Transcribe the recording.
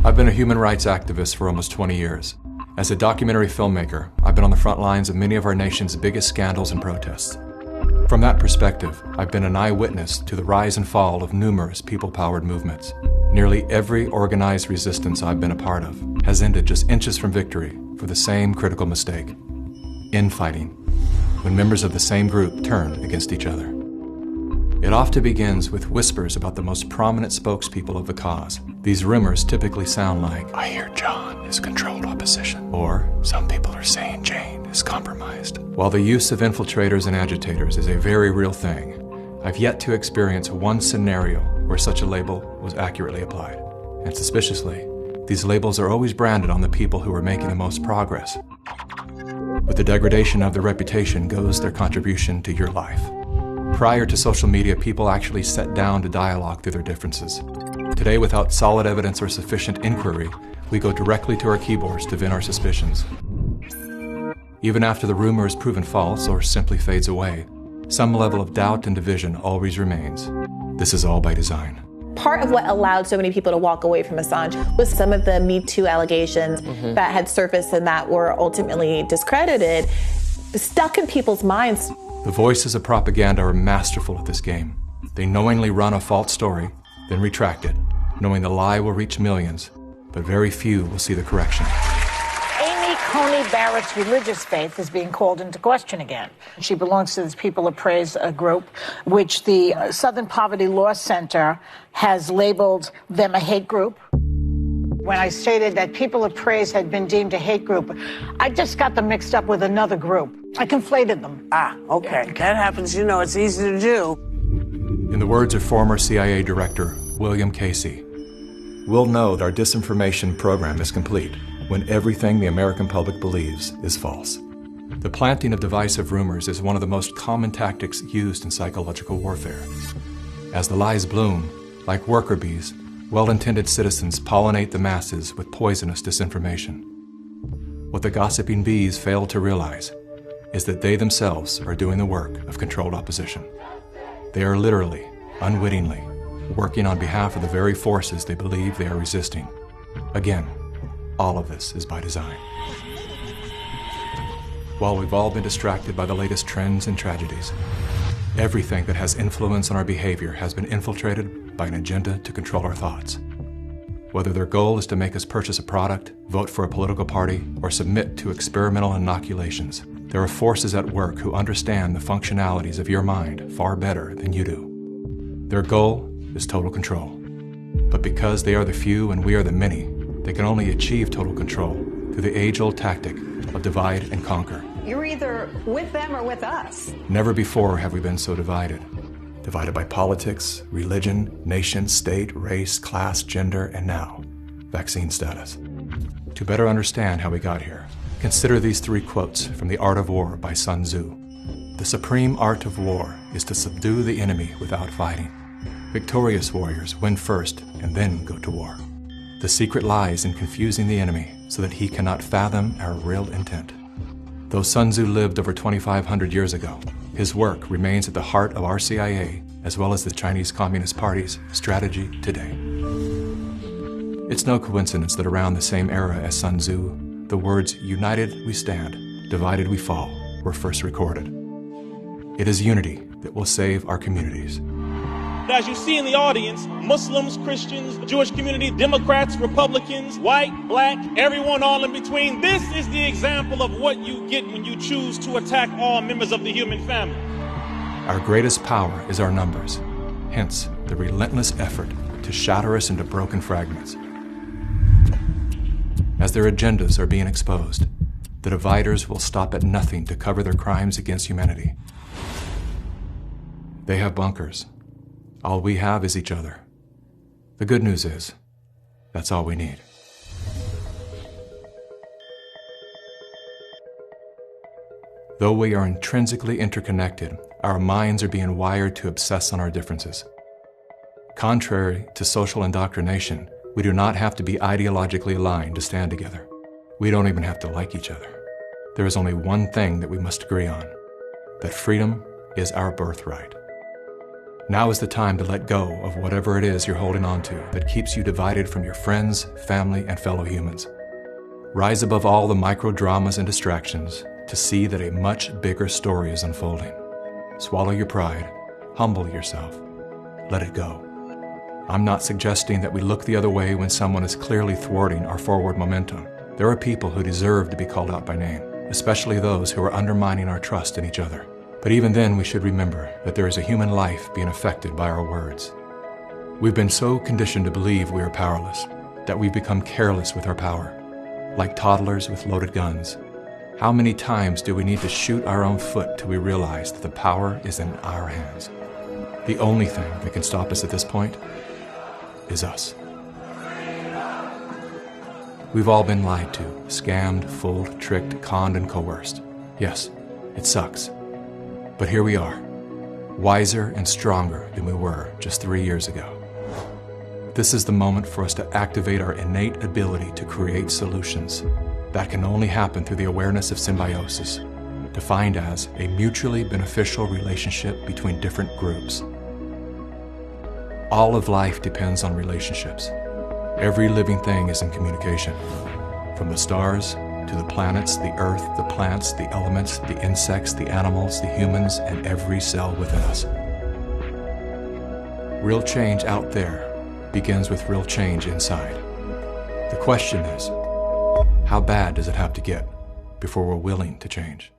I've been a human rights activist for almost 20 years. As a documentary filmmaker, I've been on the front lines of many of our nation's biggest scandals and protests. From that perspective, I've been an eyewitness to the rise and fall of numerous people-powered movements. Nearly every organized resistance I've been a part of has ended just inches from victory for the same critical mistake: infighting, when members of the same group turn against each other. It often begins with whispers about the most prominent spokespeople of the cause. These rumors typically sound like, "I hear John is controlled opposition," or "Some people are saying Jane is compromised." While the use of infiltrators and agitators is a very real thing, I've yet to experience one scenario where such a label was accurately applied. And suspiciously, these labels are always branded on the people who are making the most progress. With the degradation of their reputation goes their contribution to your life. Prior to social media, people actually sat down to dialogue through their differences. Today, without solid evidence or sufficient inquiry, we go directly to our keyboards to vent our suspicions. Even after the rumor is proven false or simply fades away, some level of doubt and division always remains. This is all by design. Part of what allowed so many people to walk away from Assange was some of the Me Too allegations that had surfaced and that were ultimately discredited, stuck in people's minds. The voices of propaganda are masterful at this game. They knowingly run a false story, then retract it, knowing the lie will reach millions, but very few will see the correction. Amy Coney Barrett's religious faith is being called into question again. She belongs to this People of Praise group, which the Southern Poverty Law Center has labeled them a hate group. When I stated that People of Praise had been deemed a hate group, I just got them mixed up with another group. I conflated them. Okay. That happens, it's easy to do. In the words of former CIA Director William Casey, "We'll know that our disinformation program is complete when everything the American public believes is false." The planting of divisive rumors is one of the most common tactics used in psychological warfare. As the lies bloom, like worker bees, well-intended citizens pollinate the masses with poisonous disinformation. What the gossiping bees fail to realize is that they themselves are doing the work of controlled opposition. They are literally, unwittingly, working on behalf of the very forces they believe they are resisting. Again, all of this is by design. While we've all been distracted by the latest trends and tragedies, everything that has influence on our behavior has been infiltrated by an agenda to control our thoughts. Whether their goal is to make us purchase a product, vote for a political party, or submit to experimental inoculations, there are forces at work who understand the functionalities of your mind far better than you do. Their goal is total control. But because they are the few and we are the many, they can only achieve total control through the age-old tactic of divide and conquer. You're either with them or with us. Never before have we been so divided. Divided by politics, religion, nation, state, race, class, gender, and now, vaccine status. To better understand how we got here, consider these three quotes from The Art of War by Sun Tzu. "The supreme art of war is to subdue the enemy without fighting. Victorious warriors win first and then go to war. The secret lies in confusing the enemy so that he cannot fathom our real intent." Though Sun Tzu lived over 2,500 years ago, his work remains at the heart of our CIA as well as the Chinese Communist Party's strategy today. It's no coincidence that around the same era as Sun Tzu, the words "united we stand, divided we fall" were first recorded. It is unity that will save our communities. As you see in the audience, Muslims, Christians, Jewish community, Democrats, Republicans, white, black, everyone all in between. This is the example of what you get when you choose to attack all members of the human family. Our greatest power is our numbers, hence the relentless effort to shatter us into broken fragments. As their agendas are being exposed, the dividers will stop at nothing to cover their crimes against humanity. They have bunkers. All we have is each other. The good news is, that's all we need. Though we are intrinsically interconnected, our minds are being wired to obsess on our differences. Contrary to social indoctrination, we do not have to be ideologically aligned to stand together. We don't even have to like each other. There is only one thing that we must agree on: that freedom is our birthright. Now is the time to let go of whatever it is you're holding on to that keeps you divided from your friends, family, and fellow humans. Rise above all the micro dramas and distractions to see that a much bigger story is unfolding. Swallow your pride, humble yourself, let it go. I'm not suggesting that we look the other way when someone is clearly thwarting our forward momentum. There are people who deserve to be called out by name, especially those who are undermining our trust in each other. But even then, we should remember that there is a human life being affected by our words. We've been so conditioned to believe we are powerless that we've become careless with our power, like toddlers with loaded guns. How many times do we need to shoot our own foot till we realize that the power is in our hands? The only thing that can stop us at this point is us. We've all been lied to, scammed, fooled, tricked, conned, and coerced. Yes, it sucks. But here we are, wiser and stronger than we were just 3 years ago. This is the moment for us to activate our innate ability to create solutions. That can only happen through the awareness of symbiosis, defined as a mutually beneficial relationship between different groups. All of life depends on relationships. Every living thing is in communication, from the stars to the planets, the earth, the plants, the elements, the insects, the animals, the humans, and every cell within us. Real change out there begins with real change inside. The question is, how bad does it have to get before we're willing to change?